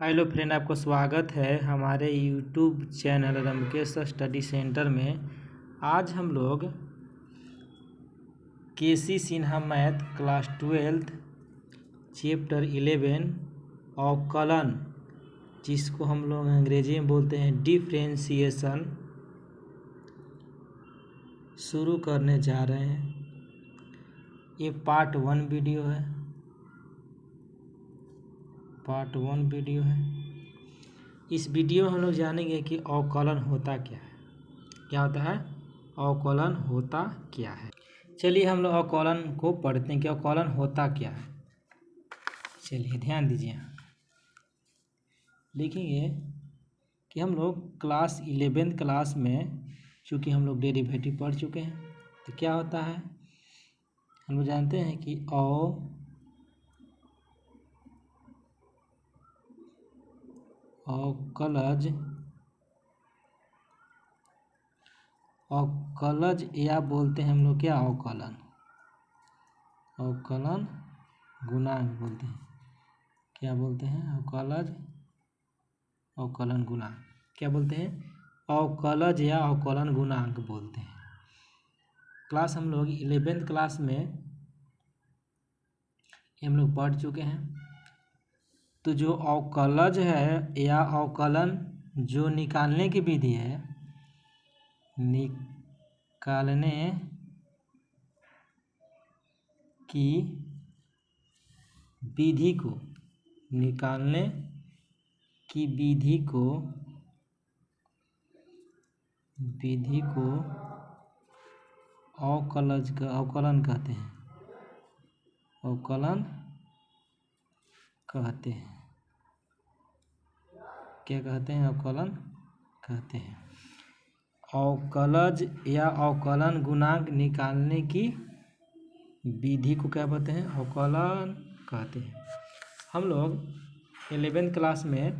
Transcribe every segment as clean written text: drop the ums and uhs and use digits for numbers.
Hello friend, आपको स्वागत है हमारे यूट्यूब चैनल रमकेश स्टडी सेंटर में। आज हम लोग केसी सिन्हा मैथ क्लास 12 चैप्टर 11 अवकलन, जिसको हम लोग अंग्रेजी में बोलते हैं डिफरेंशिएशन, शुरू करने जा रहे हैं। ये पार्ट 1 वीडियो है। इस वीडियो में हम लोग जानेंगे कि अवकलन होता क्या है। क्या होता है? अवकलन होता क्या है। चलिए हम लोग अवकलन को पढ़ते हैं कि अवकलन होता क्या है। चलिए ध्यान दीजिए, लिखेंगे कि हम लोग क्लास 11th क्लास में, चूँकि हम लोग डेरिवेटिव पढ़ चुके हैं, तो क्या होता है हम लोग जानते हैं कि अवकलज या बोलते हैं हम लोग क्या, अवकलन गुणांक बोलते हैं। क्या बोलते हैं? अवकलन गुणांक। क्या बोलते हैं? अवकलज या अवकलन गुणांक बोलते हैं। क्लास हम लोग 11th क्लास में हम लोग पढ़ चुके हैं। तो जो अवकलज है या अवकलन जो निकालने की विधि है, निकालने की विधि को अवकलन कहते हैं। क्या कहते हैं? अवकलन कहते हैं। अवकलज या अवकलन गुणांक निकालने की विधि को क्या कहते हैं? अवकलन कहते हैं। हम लोग 11th क्लास में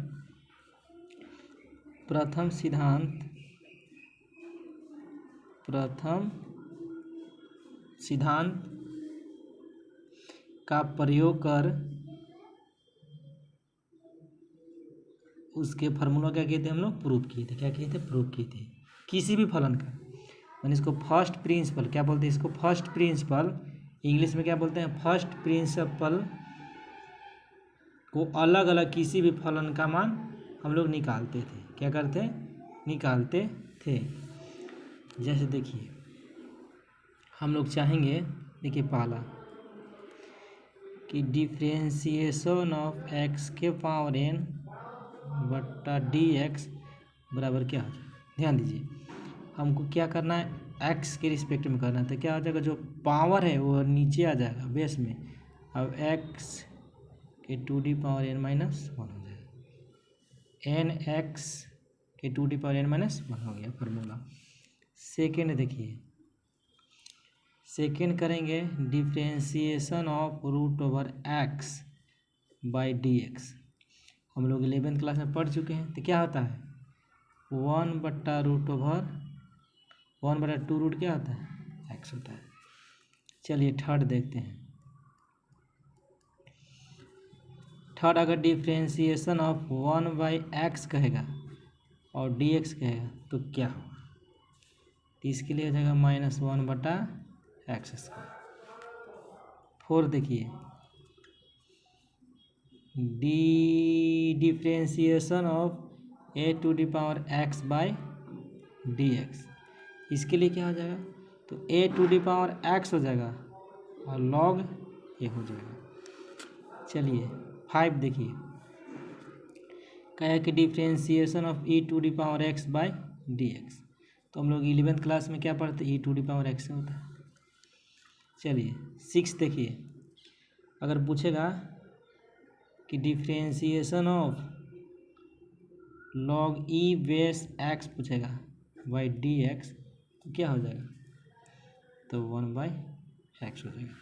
प्रथम सिद्धांत का प्रयोग कर उसके फार्मूला क्या किए थे? हम लोग प्रूव किए थे। क्या किए थे? प्रूव किए थे। किसी भी फलन का, मैंने इसको फर्स्ट प्रिंसिपल, क्या बोलते हैं इसको? फर्स्ट प्रिंसिपल, इंग्लिश में क्या बोलते हैं? फर्स्ट प्रिंसिपल को अलग अलग किसी भी फलन का मान हम लोग निकालते थे। क्या करते? निकालते थे। जैसे देखिए, हम लोग चाहेंगे, देखिए पहला कि डिफ्रेंशिएशन ऑफ x के पावर n बट्टा dx बराबर क्या हो जाए। ध्यान दीजिए, हमको क्या करना है? x के रिस्पेक्ट में करना है। तो क्या हो जाएगा? जो पावर है वो नीचे आ जाएगा बेस में। अब x के 2d पावर n माइनस 1 हो जाएगा। nx के 2d पावर n माइनस 1 हो गया फार्मूला। सेकेंड देखिए, सेकेंड करेंगे differentiation of root over x by dx। हम लोग 11th क्लास में पढ़ चुके हैं। तो क्या होता है? 1/2 रूट क्या होता है? x होता है। चलिए थर्ड देखते हैं। थर्ड, अगर डिफ्रेंशिएशन ऑफ 1/x कहेगा और dx कहेगा तो क्या होगा? तो इसके लिए हो जाएगा -1/x²। फोर देखिए, differentiation of a⁴x by dx। इसके लिए क्या हो जाएगा? तो a⁴x हो जाएगा और log a हो जाएगा। चलिए 5 देखिए, कहा कि differentiation of e⁴x by dx। तो हम लोग 11th क्लास में क्या पढ़ते? e⁴x से होता है। चलिए 6 देखिए, अगर पूछेगा कि differentiation of log e base x पूछेगा बाई dx तो क्या हो जाएगा? तो 1/x हो जाएगा।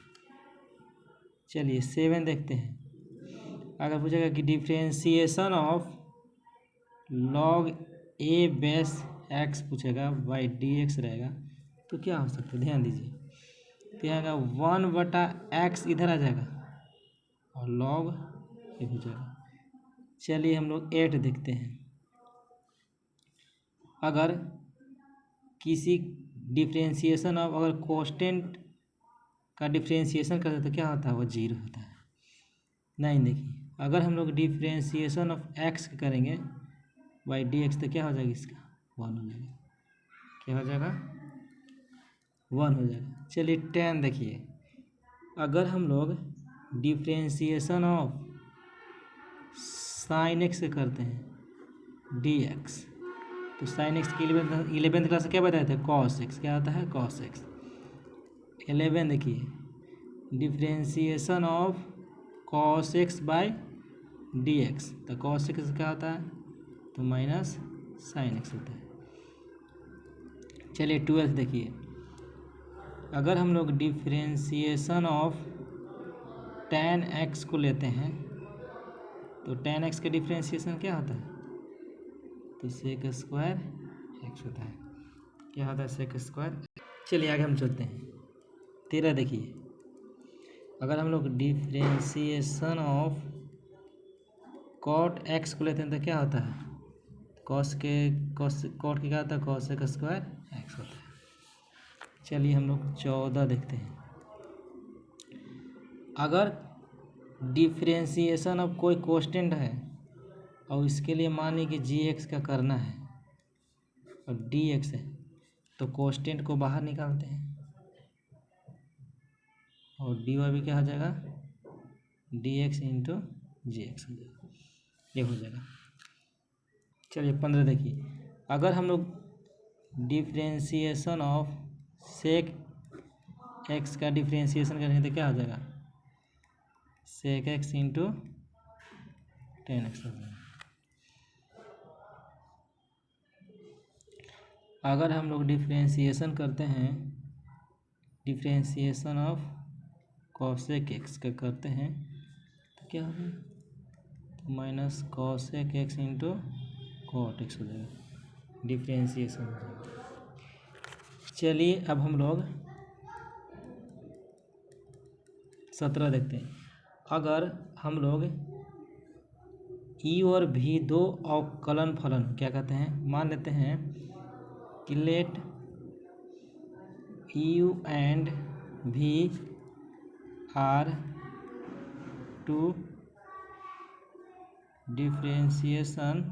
चलिए 7 देखते हैं, अगर पूछेगा कि differentiation of log a base x पूछेगा बाई dx रहेगा तो क्या हो सकता है? ध्यान दीजिए, तो यहाँ 1/x इधर आ जाएगा और log ये हो जाएगा। चलिए हम लोग 8 देखते हैं। अगर किसी डिफ्रेंशिएशन ऑफ अगर कांस्टेंट का डिफ्रेंशिएशन करते तो क्या होता है, वो 0 होता है। नहीं, देखिए अगर हम लोग डिफ्रेंशिएशन ऑफ x करेंगे बाई dx तो क्या हो जाएगा, इसका 1 हो जाएगा। क्या हो जाएगा, 1 हो जाएगा। चलिए 10 देखिए, अगर हम लोग डिफ्रेंशिएशन ऑफ साइन एक्स करते हैं dx तो साइन एक्स की 11th क्लास से क्या बताए थे, कॉस एक्स। क्या होता है, कॉस एक्स। 11 देखिए, differentiation of cos x by dx तो कॉस एक्स क्या होता है, तो माइनस साइन एक्स होता है। चलिए 12 देखिए, अगर हम लोग डिफ्रेंशिएशन ऑफ tan x को लेते हैं तो tan x का डिफ्रेंशिएशन क्या होता है, तो सेक स्क्वायर x होता है। क्या होता है, सेक स्क्वायर। चलिए आगे हम चलते हैं। 13 देखिए, अगर हम लोग डिफ्रेंशिएशन ऑफ cot x को लेते हैं तो क्या होता है, cos cot की क्या होता है, cos स्क्वायर x होता है। चलिए हम लोग 14 देखते हैं, अगर डिफ्रेंशिएशन ऑफ कोई कांस्टेंट है और इसके लिए मान ली कि gx का करना है और dx है तो कांस्टेंट को बाहर निकालते हैं और dy भी क्या हो जाएगा, dx इंटू gx हो जाएगा। ये हो जाएगा। चलिए 15 देखिए, अगर हम लोग डिफ्रेंशिएशन ऑफ सेक एक्स का डिफ्रेंशिएशन करेंगे तो क्या हो जाएगा, sec x into tan x हो जाएगा। अगर हम लोग डिफ्रेंशिएशन करते हैं, डिफ्रेंशिएशन ऑफ कॉसेक एक्स का करते हैं तो क्या होगा, तो minus cosec x into cot x हो जाएगा, डिफ्रेंशिएशन हो जाएगा। चलिए अब हम लोग 17 देखते हैं, अगर हम लोग ई और भी दो अवकलन फलन क्या कहते हैं, मान लेते हैं कि लेट यू एंड भी आर टू डिफ्रेंशिएशन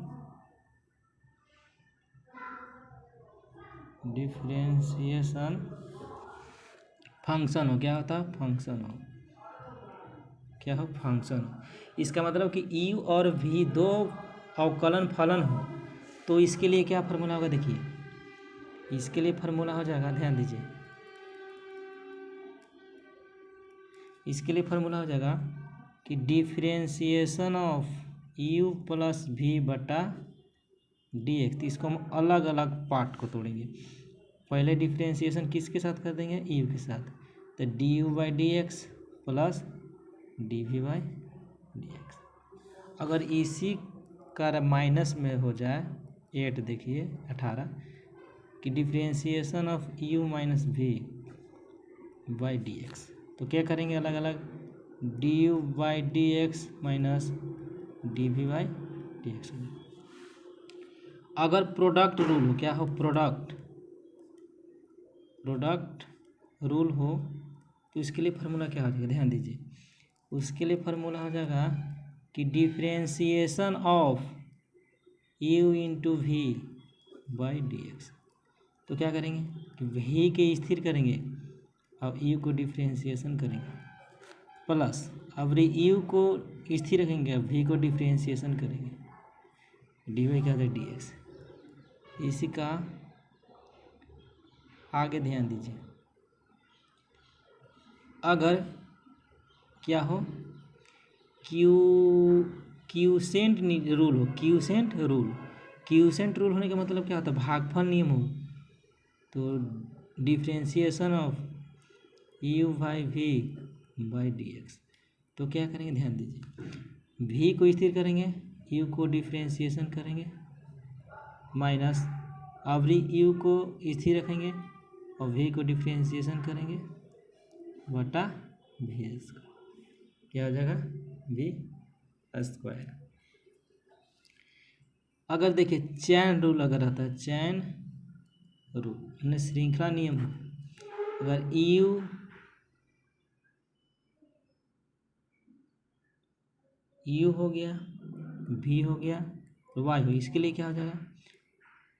फंक्शन हो। क्या होता है, फंक्शन हो। क्या हो, फंक्शन हो। इसका मतलब कि यू और भी दो अवकलन फलन हो तो इसके लिए क्या फार्मूला होगा, देखिए इसके लिए फार्मूला हो जाएगा, ध्यान दीजिए, इसके लिए फार्मूला हो जाएगा कि डिफ्रेंशिएशन ऑफ यू प्लस भी बटा डी एक्स। तो इसको हम अलग अलग पार्ट को तोड़ेंगे। पहले डिफ्रेंशिएशन किसके साथ कर देंगे, यू के साथ, तो d you by D x plus d we by D x. अगर इसी का माइनस में हो जाए 8 देखिए 18 कि differentiation of u minus v by D x तो क्या करेंगे, अलग अलग d you by D x minus d we by D x. अगर प्रोडक्ट रूल हो, क्या हो, प्रोडक्ट रूल हो तो इसके लिए फार्मूला क्या हो जाएगा, ध्यान दीजिए, उसके लिए फार्मूला हो जाएगा कि differentiation of u into v by D x. तो क्या करेंगे कि वी के स्थिर करेंगे, अब यू को डिफ्रेंशिएशन करेंगे, प्लस अब यू को स्थिर रखेंगे, अब वी को डिफ्रेंशिएशन करेंगे, डी वाई क्या होता है डी एक्स। इसी का आगे ध्यान दीजिए, अगर क्या हो क्यूसेंट रूल हो, क्यूसेंट रूल होने का मतलब क्या होता है, भागफल नियम हो, तो differentiation of u by v by D x. तो क्या करेंगे, ध्यान दीजिए, वी को स्थिर करेंगे, यू को डिफ्रेंशिएशन करेंगे, माइनस अब यू को स्थिर रखेंगे और वी को डिफ्रेंशिएशन करेंगे बटा वी स्क्वायर। क्या हो जाएगा, वी स्क्वायर। अगर देखिए चैन रूल अगर रहता है, चैन रूल यानी श्रृंखला नियम, अगर यू हो गया, भी हो गया, वाई हो, इसके लिए क्या हो जाएगा,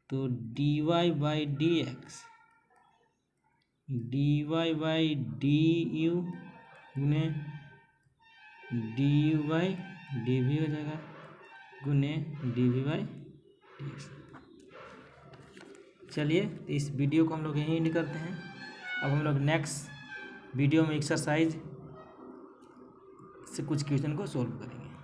तो D Y by D X, D Y by D U गुने D you by D V हो जाएगा गुने D we by D X. चलिए इस वीडियो को हम लोग यहीं एंड करते हैं। अब हम लोग नेक्स्ट वीडियो में एक्सरसाइज से कुछ क्वेश्चन को सोल्व करेंगे।